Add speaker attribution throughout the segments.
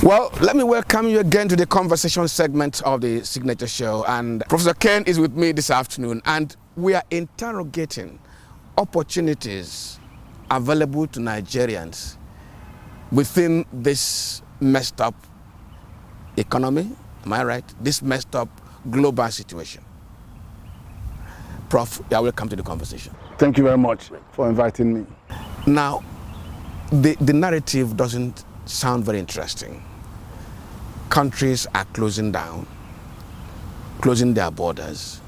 Speaker 1: Well, let me welcome you again to the conversation segment of the Signature Show. And Professor Ken is with me this afternoon, and we are interrogating opportunities available to Nigerians within this messed up economy, am I right? This messed up global situation. Prof, you are welcome to the conversation.
Speaker 2: Thank you very much for inviting me.
Speaker 1: Now, the narrative doesn't sound very interesting. Countries are closing down, closing their borders.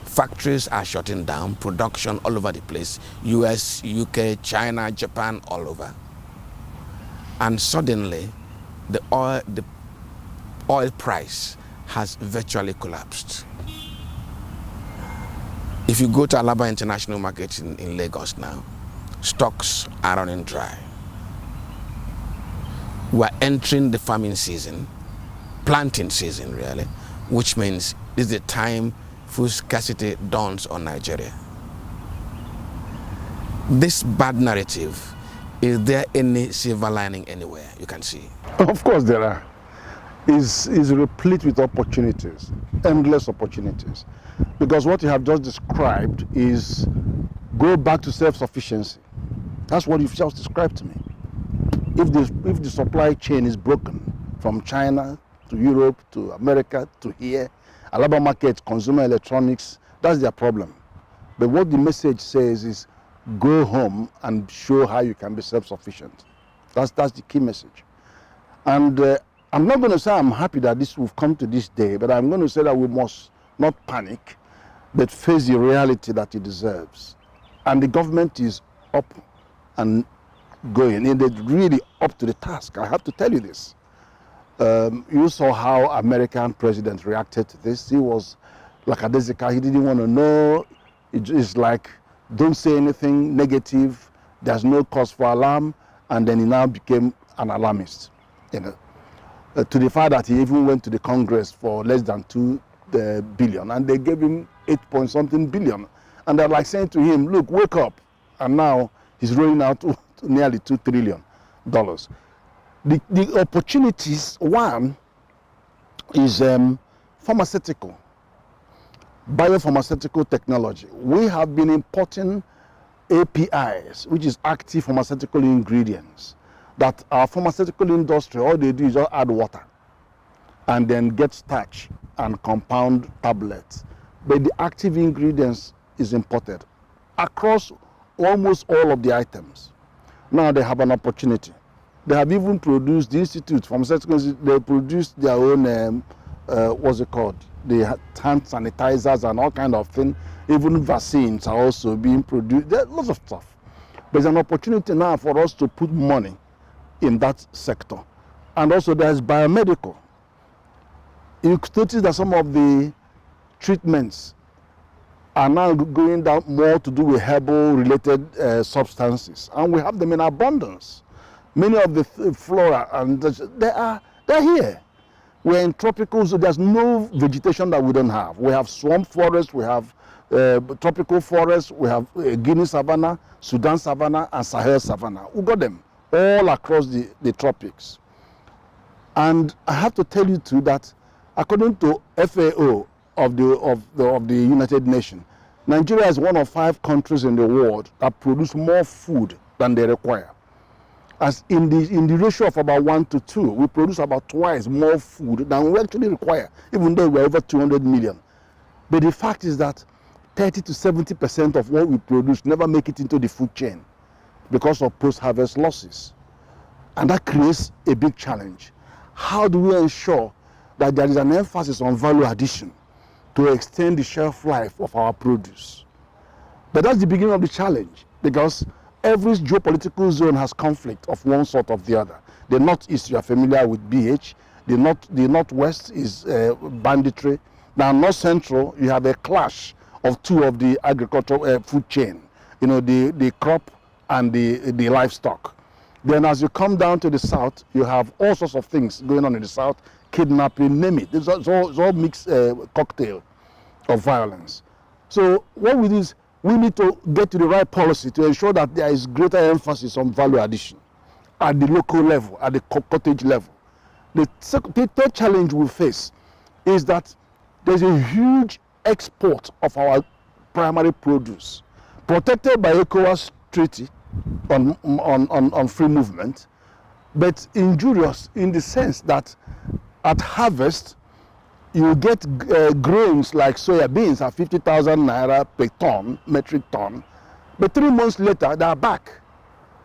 Speaker 1: Factories are shutting down, production all over the place. US, UK, China, Japan, all over. And suddenly, the oil price has virtually collapsed. If you go to Alaba International Market in Lagos now, stocks are running dry. We're entering the farming season, planting season really, which means this is the time food scarcity dawns on Nigeria. This bad narrative, is there any silver lining anywhere you can see?
Speaker 2: Of course there are. Is replete with opportunities, endless opportunities. Because what you have just described is go back to self-sufficiency. That's what you've just described to me. If the supply chain is broken from China to Europe to America to here, Alaba market, consumer electronics, that's their problem. But what the message says is go home and show how you can be self-sufficient. That's the key message. And I'm not going to say I'm happy that we've come to this day, but I'm going to say that we must not panic, but face the reality that it deserves. And the government is up and going, and they're really up to the task. I have to tell you this. You saw how American president reacted to this. He was like a Desica. He didn't want to know. It's like, don't say anything negative. There's no cause for alarm. And then he now became an alarmist. You know, to the fact that he even went to the Congress for less than $2 billion, and they gave him 8-point-something billion. And they're like saying to him, look, wake up. And now he's rolling out to nearly $2 trillion. The opportunities, one is pharmaceutical, biopharmaceutical technology. We have been importing APIs, which is active pharmaceutical ingredients, that our pharmaceutical industry, all they do is just add water and then get starch and compound tablets. But the active ingredients is imported across almost all of the items. Now they have an opportunity. They have even produced, the institute, pharmaceuticals, they produced their own, what's it called? They have hand sanitizers and all kind of things. Even vaccines are also being produced. There are lots of stuff. There's an opportunity now for us to put money in that sector. And also there's biomedical. You notice that some of the treatments are now going down more to do with herbal related substances. And we have them in abundance. Many of the flora, and they're here. We're in tropical, so there's no vegetation that we don't have. We have swamp forest, we have tropical forest, we have Guinea savanna, Sudan savanna, and Sahel savanna. We got them all across the tropics. And I have to tell you too that according to FAO of the United Nations, Nigeria is one of 5 countries in the world that produce more food than they require. As in the ratio of about 1 to 2, we produce about twice more food than we actually require, even though we're over 200 million. But the fact is that 30 to 70% of what we produce never make it into the food chain because of post-harvest losses. And that creates a big challenge. How do we ensure that there is an emphasis on value addition to extend the shelf life of our produce? But that's the beginning of the challenge, because every geopolitical zone has conflict of one sort or the other. The northeast, you are familiar with BH. The northwest is banditry. Now, north central, you have a clash of 2 of the agricultural food chain. You know, the crop and the livestock. Then as you come down to the south, you have all sorts of things going on in the south, kidnapping, name it. It's all mixed cocktail of violence. So what we do is we need to get to the right policy to ensure that there is greater emphasis on value addition at the local level, at the cottage level. The third challenge we face is that there's a huge export of our primary produce, protected by ECOWAS Treaty on free movement, but injurious in the sense that at harvest, you get grains like soya beans at 50,000 naira per ton, metric ton, but 3 months later, they are back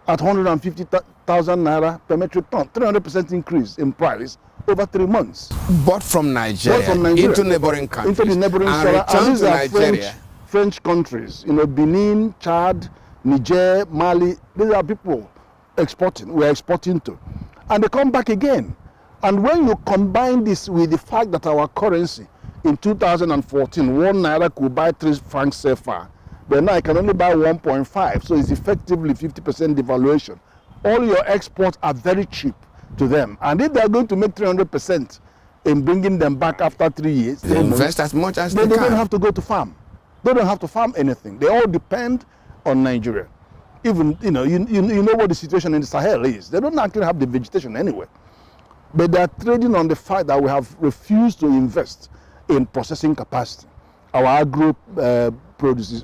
Speaker 2: at 150,000 naira per metric ton, 300% increase in price over 3 months.
Speaker 1: Bought from Nigeria, into neighboring countries,
Speaker 2: into the neighboring
Speaker 1: and
Speaker 2: returned
Speaker 1: to Nigeria.
Speaker 2: French countries, Benin, Chad, Niger, Mali. These are people exporting. We're exporting to, and they come back again. And when you combine this with the fact that our currency in 2014, 1 naira could buy 3 francs CFA, but now I can only buy 1.5, so it's effectively 50% devaluation. All your exports are very cheap to them, and if they're going to make 300% in bringing them back after 3 years,
Speaker 1: they invest as much as they
Speaker 2: can. They don't have to go to farm. They don't have to farm anything. They all depend on Nigeria. Even you know what the situation in the Sahel is. They don't actually have the vegetation anywhere. But they are trading on the fact that we have refused to invest in processing capacity. Our agro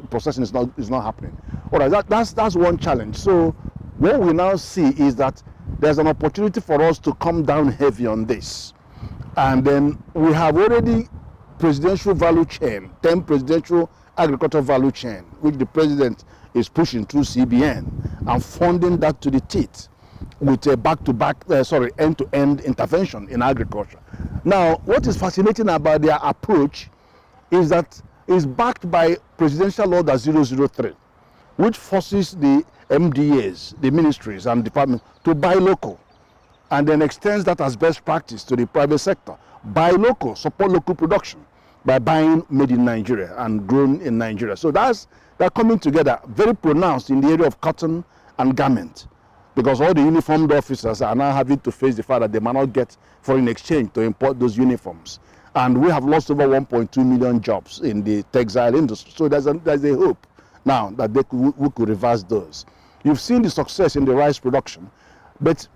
Speaker 2: processing is not happening. All right, that's one challenge. So what we now see is that there's an opportunity for us to come down heavy on this. And then we have already presidential value chain, 10 presidential agricultural value chain, which the president is pushing through CBN and funding that to the teeth, with a end-to-end intervention in agriculture. Now, what is fascinating about their approach is that it's backed by Presidential Order 003, which forces the MDAs, the ministries and departments, to buy local, and then extends that as best practice to the private sector. Buy local, support local production by buying made in Nigeria and grown in Nigeria. So they're coming together, very pronounced in the area of cotton and garment, because all the uniformed officers are now having to face the fact that they might not get foreign exchange to import those uniforms. And we have lost over 1.2 million jobs in the textile industry. So there's a hope now that we could reverse those. You've seen the success in the rice production. But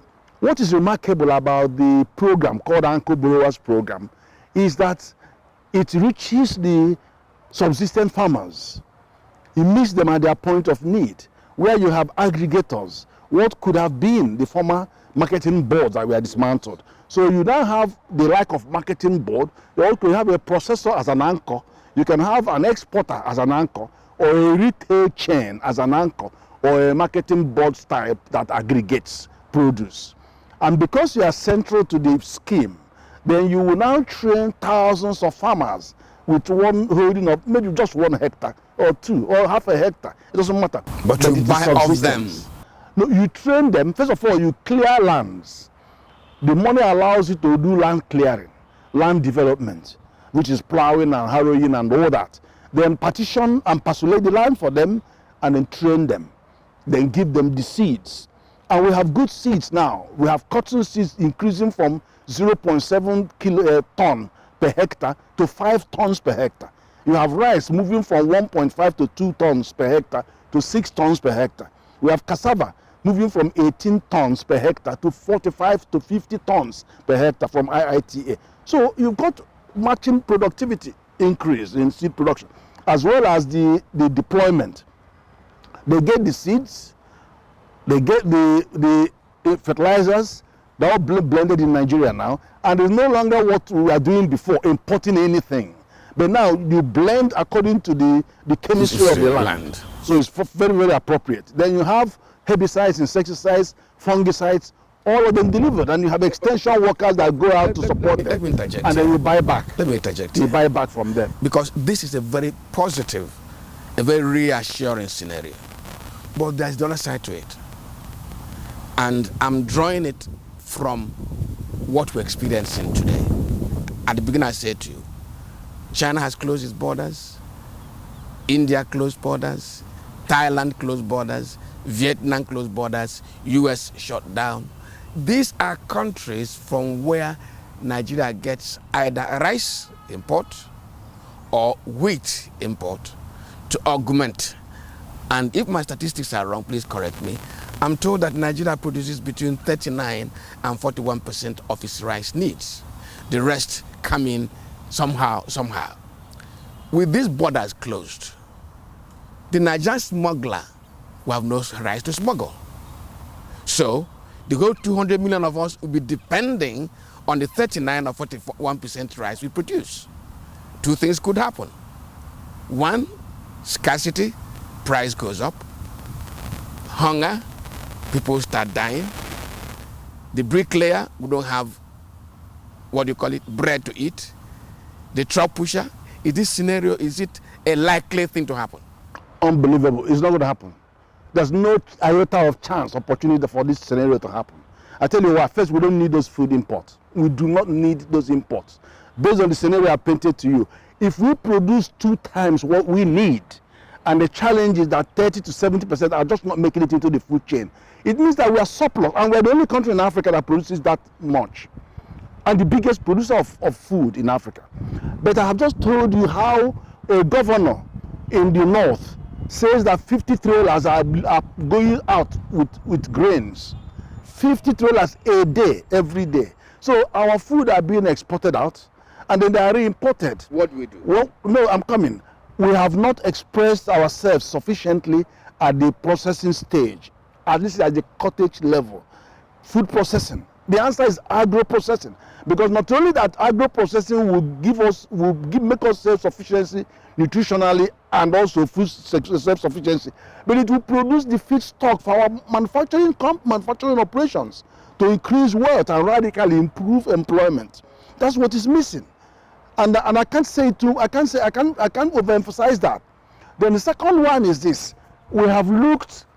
Speaker 2: what is remarkable about the program called Anchor Borrowers Program is that it reaches the subsistence farmers. It meets them at their point of need, where you have aggregators, what could have been the former marketing boards that were dismantled. So you now have the lack of marketing board. You also have a processor as an anchor. You can have an exporter as an anchor, or a retail chain as an anchor, or a marketing board type that aggregates produce. And because you are central to the scheme, then you will now train thousands of farmers with one holding of maybe just 1 hectare or 2 or half a hectare. It doesn't matter.
Speaker 1: But you buy off them.
Speaker 2: No, you train them. First of all, you clear lands. The money allows you to do land clearing, land development, which is plowing and harrowing and all that. Then partition and passolate the land for them, and then train them. Then give them the seeds. And we have good seeds now. We have cotton seeds increasing from 0.7 ton per hectare to 5 tons per hectare. You have rice moving from 1.5 to 2 tons per hectare to 6 tons per hectare. We have cassava moving from 18 tons per hectare to 45 to 50 tons per hectare from IITA. So you've got matching productivity increase in seed production, as well as the deployment. They get the seeds, they get the fertilizers. They're all blended in Nigeria now, and it's no longer what we were doing before, importing anything. But now you blend according to the chemistry of the land. So it's very, very appropriate. Then you have herbicides, insecticides, fungicides, all of them delivered, and you have extension workers that go out to support them, and then you buy back.
Speaker 1: Let me interject.
Speaker 2: You buy back from them.
Speaker 1: Because this is a very positive, a very reassuring scenario. But there's the other side to it. And I'm drawing it from what we're experiencing today. At the beginning, I said to you, China has closed its borders, India closed borders, Thailand closed borders, Vietnam closed borders, US shut down. These are countries from where Nigeria gets either rice import or wheat import to augment. And if my statistics are wrong, please correct me. I'm told that Nigeria produces between 39 and 41% of its rice needs. The rest come in somehow. With these borders closed, the Nigerian smuggler will have no rice to smuggle. So the whole 200 million of us will be depending on the 39 or 41% rice we produce. Two things could happen. One, scarcity, price goes up. Hunger, people start dying. The bricklayer, we don't have, bread to eat. The truck pusher, in this scenario, is it a likely thing to happen?
Speaker 2: Unbelievable. It's not going to happen. There's no iota of chance, opportunity for this scenario to happen. I tell you what, first, we don't need those food imports. We do not need those imports. Based on the scenario I painted to you, if we produce 2 times what we need, and the challenge is that 30 to 70% are just not making it into the food chain, it means that we are surplus, and we're the only country in Africa that produces that much, and the biggest producer of food in Africa. But I have just told you how a governor in the north says that 50 trailers are going out with grains. 50 trailers a day, every day. So our food are being exported out, and then they are re-imported.
Speaker 1: What do we do?
Speaker 2: Well, no, I'm coming. We have not expressed ourselves sufficiently at the processing stage, at least at the cottage level. Food processing. The answer is agro-processing, because not only that agro-processing will make us self-sufficiency nutritionally and also food self-sufficiency, but it will produce the feedstock for our manufacturing operations to increase wealth and radically improve employment. That's what is missing, and I can't overemphasize that. Then the second one is this: we have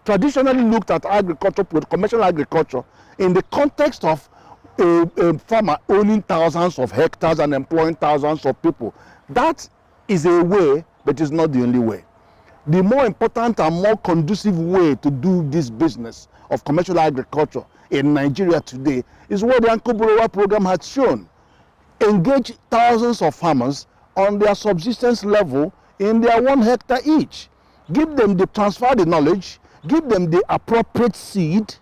Speaker 2: traditionally looked at agriculture, commercial agriculture, in the context of a farmer owning thousands of hectares and employing thousands of people. That is a way, but it's not the only way. The more important and more conducive way to do this business of commercial agriculture in Nigeria today is what the Uncle Borowa program has shown. Engage thousands of farmers on their subsistence level in their 1 hectare each. Give them transfer the knowledge, give them the appropriate seed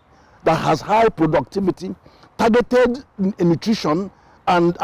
Speaker 2: that has high productivity, targeted nutrition and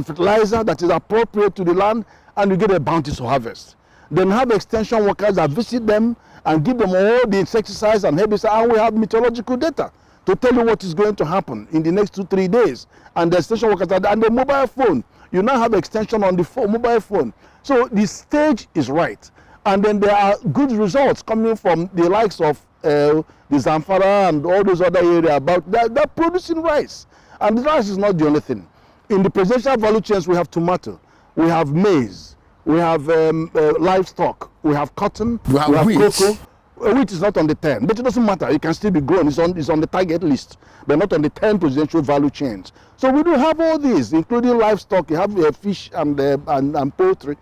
Speaker 2: fertilizer that is appropriate to the land, and you get a bounteous harvest. Then have extension workers that visit them and give them all the insecticides and herbicides, and we have meteorological data to tell you what is going to happen in the next 2-3 days. And the extension workers and the mobile phone, you now have extension on the mobile phone. So the stage is right, and then there are good results coming from the likes of the Zamfara and all those other areas about they're producing rice. And the rice is not the only thing. In the presidential value chains, we have tomato, we have maize, we have livestock, we have cotton, we have cocoa. Wheat is not on the 10, but it doesn't matter. It can still be grown. It's on the target list, but not on the 10 presidential value chains. So we do have all these, including livestock. You have fish and poultry,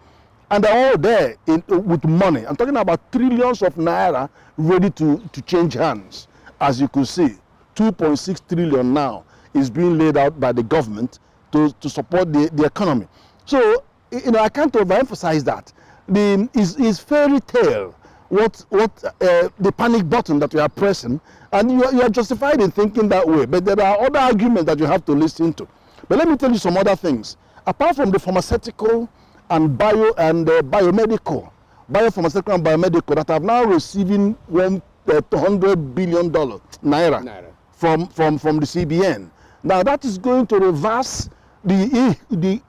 Speaker 2: and they're all there with money. I'm talking about trillions of naira ready to change hands. As you could see, 2.6 trillion now is being laid out by the government to support the economy. So I can't overemphasize that. It's fairy tale what the panic button that you are pressing, and you are justified in thinking that way, but there are other arguments that you have to listen to. But let me tell you some other things. Apart from the pharmaceutical and biomedical that are now receiving $100 billion naira from the CBN. Now that is going to reverse the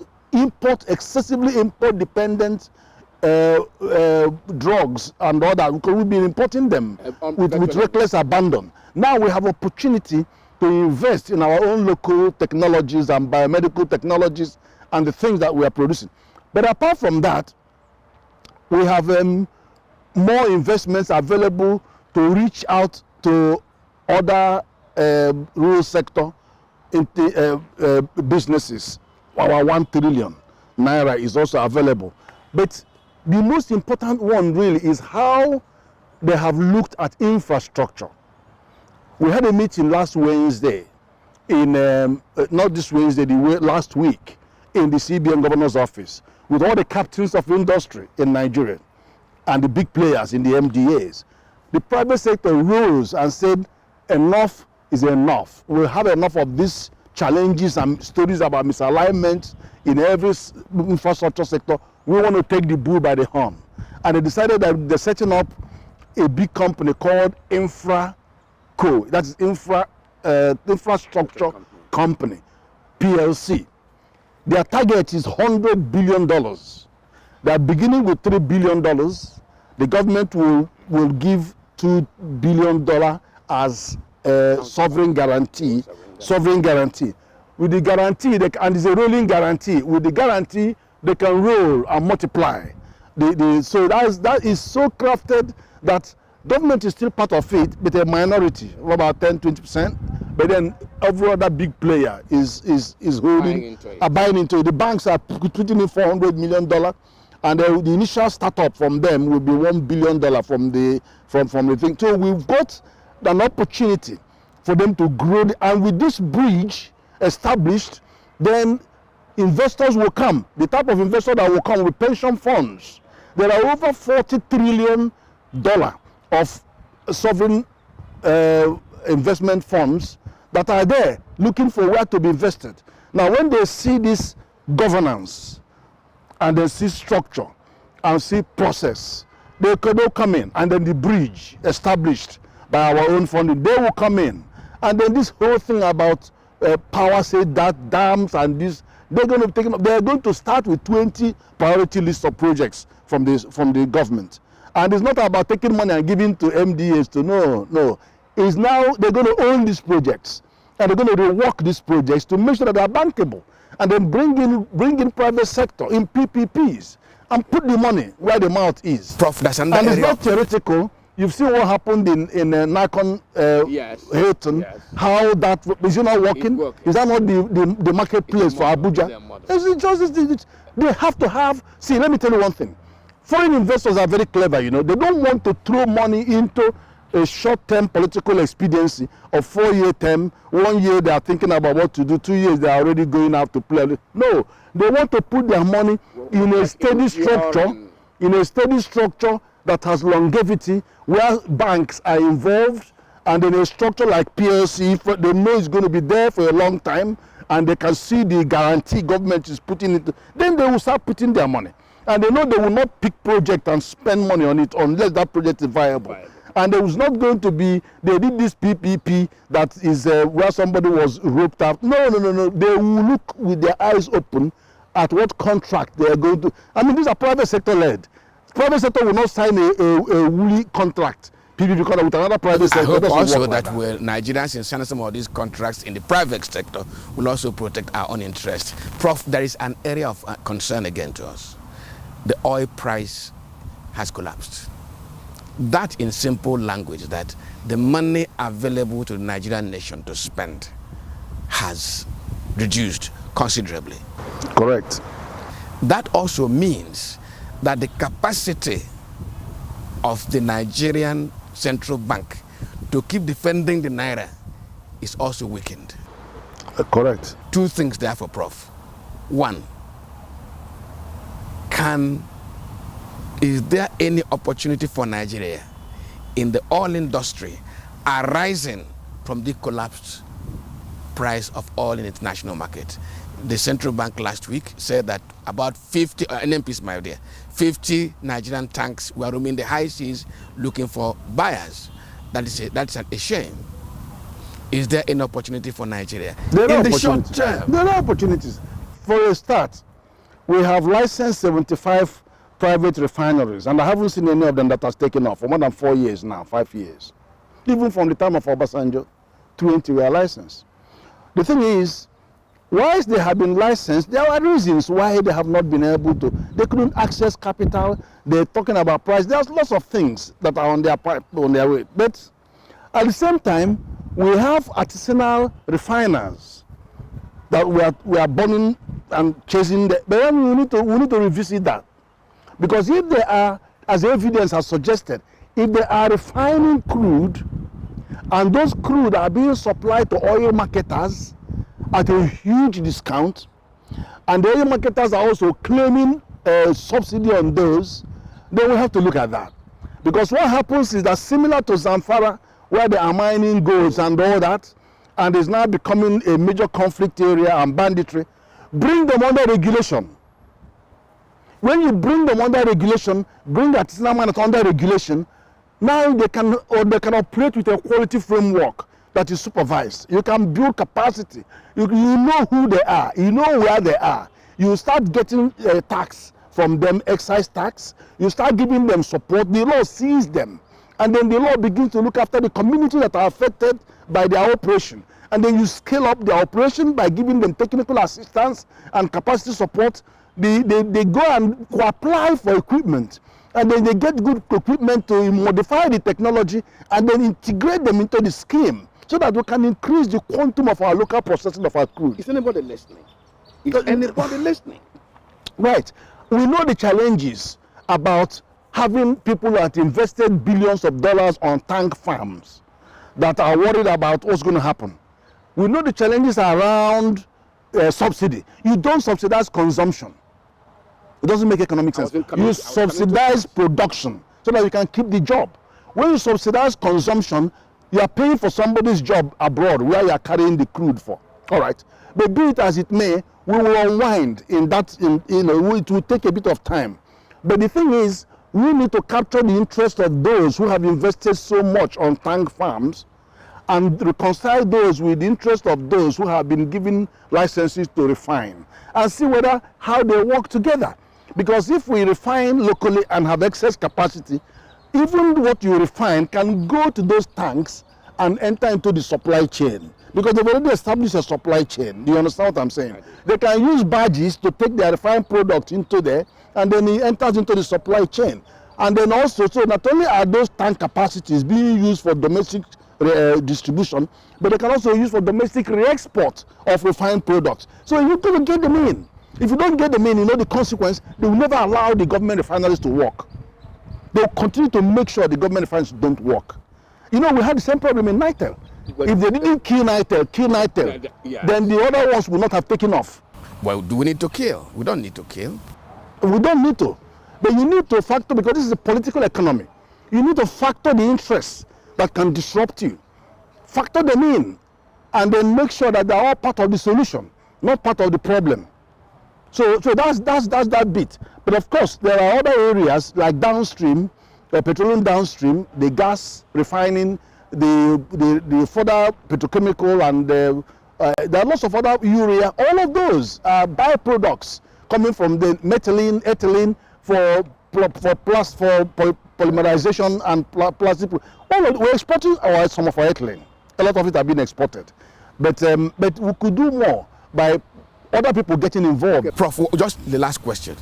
Speaker 2: excessively import dependent drugs and all that, because we've been importing them with reckless abandon. Now we have opportunity to invest in our own local technologies and biomedical technologies and the things that we are producing. But apart from that, we have more investments available to reach out to other rural sector businesses. Our 1 trillion naira is also available. But the most important one really is how they have looked at infrastructure. We had a meeting last Wednesday, not this Wednesday, last week, in the CBN governor's office with all the captains of industry in Nigeria and the big players in the MDAs. The private sector rose and said enough is enough. We have enough of these challenges and stories about misalignment in every infrastructure sector. We want to take the bull by the horn. And they decided that they're setting up a big company called InfraCo. That is Infrastructure Company, PLC. Their target is $100 billion. They are beginning with $3 billion. The government will give $2 billion as a sovereign guarantee. With the guarantee, and it's a rolling guarantee. With the guarantee, they can roll and multiply. So that is so crafted that government is still part of it, but a minority, about 10-20%. But then every other big player is holding, buying into it. The banks are putting in $400 million, and the initial startup from them will be $1 billion from the thing. So we've got an opportunity for them to grow, and with this bridge established, then investors will come. The type of investor that will come with pension funds. There are over $40 trillion of sovereign investment funds that are there looking for where to be invested. Now, when they see this governance and they see structure and see process, they'll come in, and then the bridge established by our own funding, they will come in. And then this whole thing about power, say that dams and this, they're going to start with 20 priority lists of projects from the government. And it's not about taking money and giving to MDAs to no. It's now they're going to own these projects, and they're going to rework these projects to make sure that they're bankable, and then bring in private sector in PPPs and put the money where the mouth is.
Speaker 1: Prof, that's another
Speaker 2: and
Speaker 1: area.
Speaker 2: It's not theoretical. You've seen what happened in Nikon Hilton.
Speaker 3: Yes.
Speaker 2: How that is it not working? Is that not the marketplace for Abuja? They have to have. See, let me tell you one thing. Foreign investors are very clever, you know. They don't want to throw money into a short-term political expediency of 4-year term. 1 year they are thinking about what to do. 2 years they are already going out to play. No, they want to put their money in a steady structure, that has longevity, where banks are involved, and in a structure like PLC, they know it's going to be there for a long time, and they can see the guarantee government is putting it. Then they will start putting their money. And they know they will not pick project and spend money on it unless that project is viable. And there was not going to be, they did this PPP that is where somebody was roped out. No. They will look with their eyes open at what contract they are going to. I mean, these are private sector led. Private sector will not sign a woolly contract. PPP contract with another private sector.
Speaker 1: I hope also that Nigerians in signing some of these contracts in the private sector will also protect our own interests. Prof, there is an area of concern again to us. The oil price has collapsed. That, in simple language, that the money available to the Nigerian nation to spend has reduced considerably.
Speaker 2: Correct.
Speaker 1: That also means that the capacity of the Nigerian Central Bank to keep defending the Naira is also weakened.
Speaker 2: Correct.
Speaker 1: Two things therefore, Prof. One, is there any opportunity for Nigeria in the oil industry arising from the collapsed price of oil in international market? The central bank last week said that about 50 NMPs, my dear, 50 Nigerian tanks were roaming the high seas looking for buyers. That's a shame. Is there any opportunity for Nigeria in the short term?
Speaker 2: There are opportunities. For a start, we have licensed 75 private refineries, and I haven't seen any of them that has taken off for more than 4 years now, 5 years. Even from the time of Obasanjo, 20 were licensed. The thing is, whilst they have been licensed, there are reasons why they have not been able to. They couldn't access capital. They're talking about price. There's lots of things that are on their way. But at the same time, we have artisanal refiners that we are burning and chasing. But then we need to revisit that. Because if they are, as evidence has suggested, if they are refining crude, and those crude are being supplied to oil marketers at a huge discount, and the oil marketers are also claiming a subsidy on those, then we have to look at that. Because what happens is that, similar to Zamfara, where they are mining golds and all that, and is now becoming a major conflict area and banditry, bring them under regulation. When you bring them under regulation, bring the artisanal miners under regulation, now they can operate with a quality framework that is supervised. You can build capacity. You know who they are. You know where they are. You start getting tax from them, excise tax. You start giving them support. The law sees them. And then the law begins to look after the community that are affected by their operation. And then you scale up their operation by giving them technical assistance and capacity support. They go and apply for equipment. And then they get good equipment to modify the technology and then integrate them into the scheme so that we can increase the quantum of our local processing of our crude.
Speaker 1: Is anybody listening? Is anybody listening?
Speaker 2: Right. We know the challenges about having people that invested billions of dollars on tank farms that are worried about what's going to happen. We know the challenges around subsidy. You don't subsidize consumption. It doesn't make economic sense. You subsidize production so that you can keep the job. When you subsidize consumption, you are paying for somebody's job abroad where you are carrying the crude for. All right. But be it as it may, we will unwind in that, it will take a bit of time. But the thing is, we need to capture the interest of those who have invested so much on tank farms and reconcile those with the interest of those who have been given licenses to refine and see how they work together. Because if we refine locally and have excess capacity, even what you refine can go to those tanks and enter into the supply chain. Because they've already established a supply chain. Do you understand what I'm saying? They can use barges to take their refined product into there, and then it enters into the supply chain. And then also, so not only are those tank capacities being used for domestic distribution, but they can also use for domestic re-export of refined products. So you're going to get them in. If you don't get them in, you know the consequence, they will never allow the government refineries to work. They will continue to make sure the government refineries don't work. You know, we had the same problem in Nitel. If they didn't kill Nitel, yes, then the other ones will not have taken off.
Speaker 1: Well, do we need to kill? We don't need to kill.
Speaker 2: We don't need to. But you need to factor, because this is a political economy, you need to factor the interests that can disrupt you. Factor them in, and then make sure that they're all part of the solution, not part of the problem. So that's that bit. But of course, there are other areas like downstream, petroleum downstream, the gas refining, the further petrochemical, and there are lots of other urea. All of those are byproducts coming from the methylene, ethylene for polymerization and plastic. We're exporting some of our ethylene. A lot of it have been exported, but we could do more by other people getting involved.
Speaker 1: Okay, Prof, just the last question.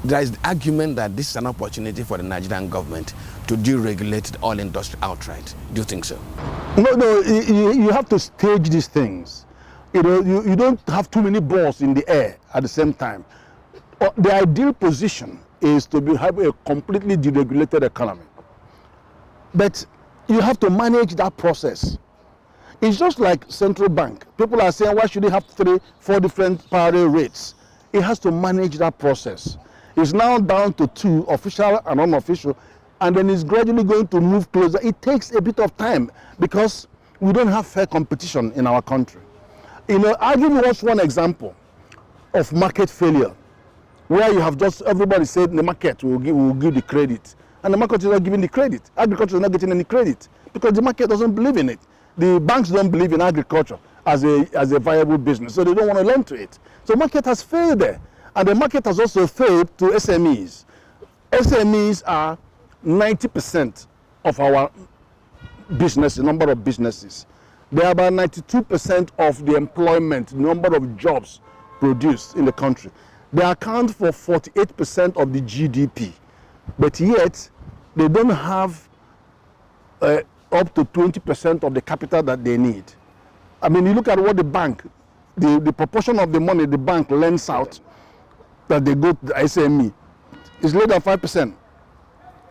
Speaker 1: There is the argument that this is an opportunity for the Nigerian government to deregulate the oil industry outright. Do you think so?
Speaker 2: No, you have to stage these things. You know, you don't have too many balls in the air at the same time. The ideal position is to have a completely deregulated economy. But you have to manage that process. It's just like central bank. People are saying, why should they have 3-4 different parallel rates? It has to manage that process. It's now down to 2, official and unofficial, and then it's gradually going to move closer. It takes a bit of time because we don't have fair competition in our country. You know, I'll give you just one example of market failure, where you have just everybody said the market will give the credit, and the market is not giving the credit. Agriculture is not getting any credit because the market doesn't believe in it. The banks don't believe in agriculture as a viable business, so they don't want to lend to it. So market has failed there. And the market has also failed to SMEs. SMEs are 90% of our business, the number of businesses. They are about 92% of the employment, number of jobs produced in the country. They account for 48% of the GDP. But yet, they don't have up to 20% of the capital that they need. I mean, you look at what the bank, the proportion of the money the bank lends out that they go to the SME is less than 5%.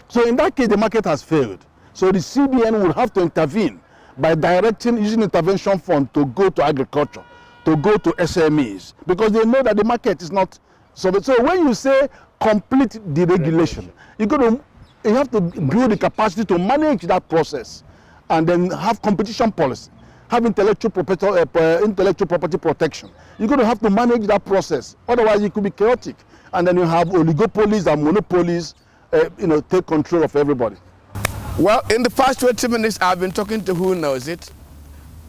Speaker 2: So in that case, the market has failed. So the CBN will have to intervene by directing, using intervention fund to go to agriculture, to go to SMEs, because they know that the market is not. So when you say complete deregulation, you have to build the capacity to manage that process. and then have competition policy, have intellectual property protection. You're going to have to manage that process. Otherwise, it could be chaotic. And then you have oligopolies and monopolies, take control of everybody.
Speaker 1: Well, in the past 20 minutes, I've been talking to who knows it,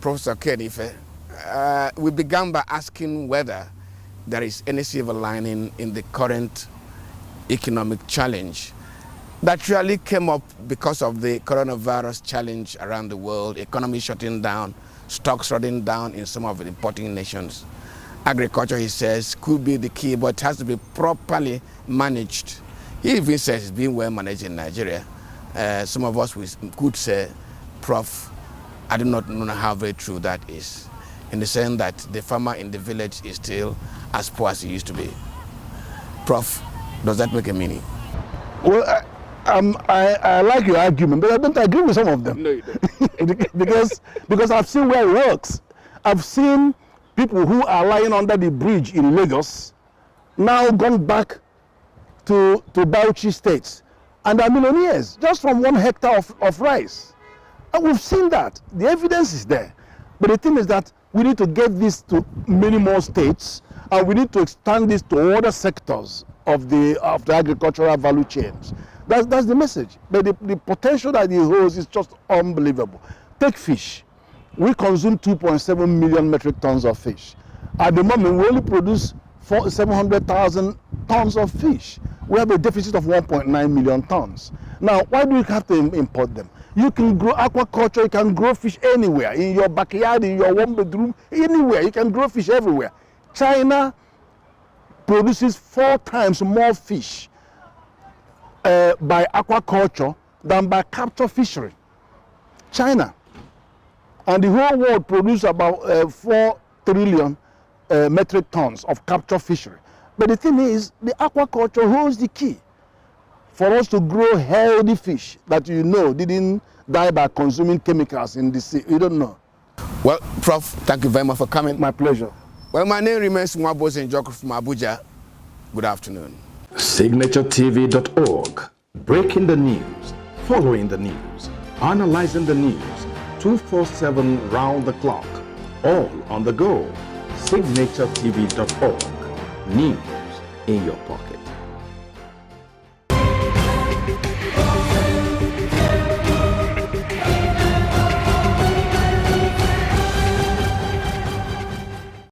Speaker 1: Professor Kenife. We began by asking whether there is any silver lining in the current economic challenge that really came up because of the coronavirus challenge around the world, economy shutting down, stocks shutting down in some of the importing nations. Agriculture, he says, could be the key, but it has to be properly managed. He even says it's being well managed in Nigeria. Some of us could say, Prof, I do not know how very true that is, in the sense that the farmer in the village is still as poor as he used to be. Prof, does that make a meaning?
Speaker 2: Well, I like your argument, but I don't agree with some of them.
Speaker 1: No, you don't.
Speaker 2: because I've seen where it works. I've seen people who are lying under the bridge in Lagos now gone back to Bauchi State, and are millionaires just from 1 hectare of rice. And we've seen that. The evidence is there. But the thing is that we need to get this to many more states, and we need to expand this to other sectors of the agricultural value chains. That's the message. But the potential that it holds is just unbelievable. Take fish. We consume 2.7 million metric tons of fish. At the moment, we only produce 700,000 tons of fish. We have a deficit of 1.9 million tons. Now, why do we have to import them? You can grow aquaculture, you can grow fish anywhere, in your backyard, in your one bedroom, anywhere. You can grow fish everywhere. China produces 4 times more fish by aquaculture than by capture fishery. China. And the whole world produces about 4 trillion metric tons of capture fishery. But the thing is, the aquaculture holds the key for us to grow healthy fish that didn't die by consuming chemicals in the sea. You don't know.
Speaker 1: Well, Prof, thank you very much for coming.
Speaker 2: My pleasure.
Speaker 1: Well, my name remains Mwabos Njoku from Abuja. Good afternoon.
Speaker 3: SignatureTV.org. Breaking the news, following the news, analyzing the news, 247 round the clock, all on the go. SignatureTV.org. News in your pocket.